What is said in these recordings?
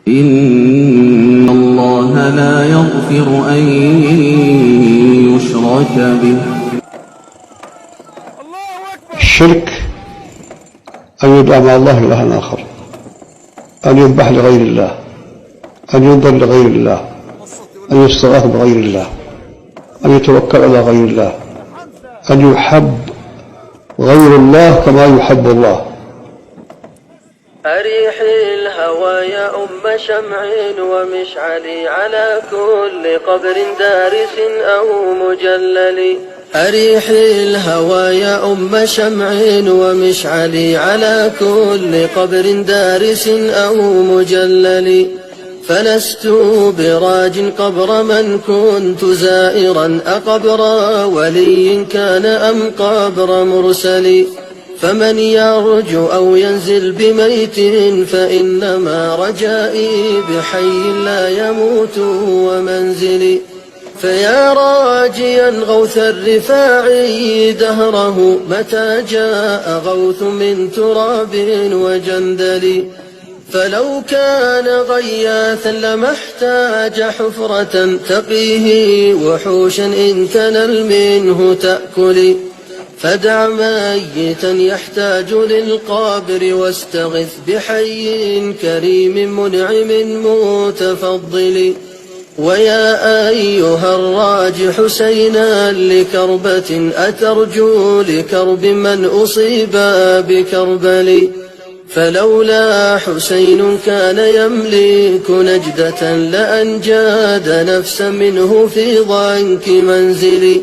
إن الله لا يغفر أن يشرك به. الشرك أن يدعى مع الله إلها آخر، أن يذبح لغير الله، أن ينذر لغير الله، أن يستغاث بغير الله، أن يتوكل على غير الله، أن يحب غير الله كما يحب الله. أريح الهوى يا أم شمع ومشعلي على كل قبر دارس أو مجلل. أريح الهوى يا أم شمع ومشعلي على كل قبر دارس أو مجلل. فلست براج قبر من كنت زائرا أقبر ولي كان أم قبر مرسل. فمن يرجو أو ينزل بميت فإنما رجائي بحي لا يموت ومنزلي. فيا راجيا غوث الرفاعي دهره متى جاء غوث من تراب وجندل. فلو كان غياثا لما احتاج حفرة تقيه وحوشا إن تنل منه تأكل. فدع ميتا يحتاج للقابر واستغث بحي كريم منعم متفضل. ويا أيها الراج حسينا لكربة أترجو لكرب من أصيب بكربل. فلولا حسين كان يملك نجدة لأنجاد نفسا منه في ضنك منزلي.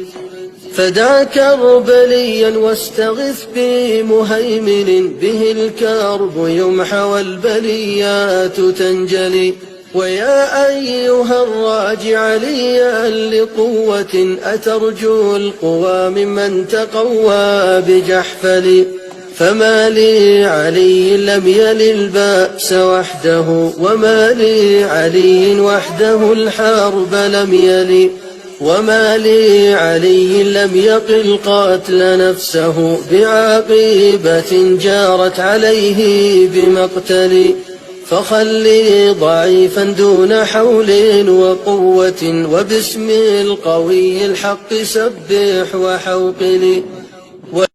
فدع كربليا واستغث بمهيمن به الكرب يمحى والبليات تنجلي. ويا أيها الراج عليا لقوة أترجو القوى ممن تقوى بجحفل. فما لي علي لم يل البأس وحده وما لي علي وحده الحرب لم يل. وما لي علي لم يقل قاتل نفسه بعاقبة جارت عليه بمقتل. فخلي ضعيفا دون حول وقوة وباسم القوي الحق سبح وحوقل.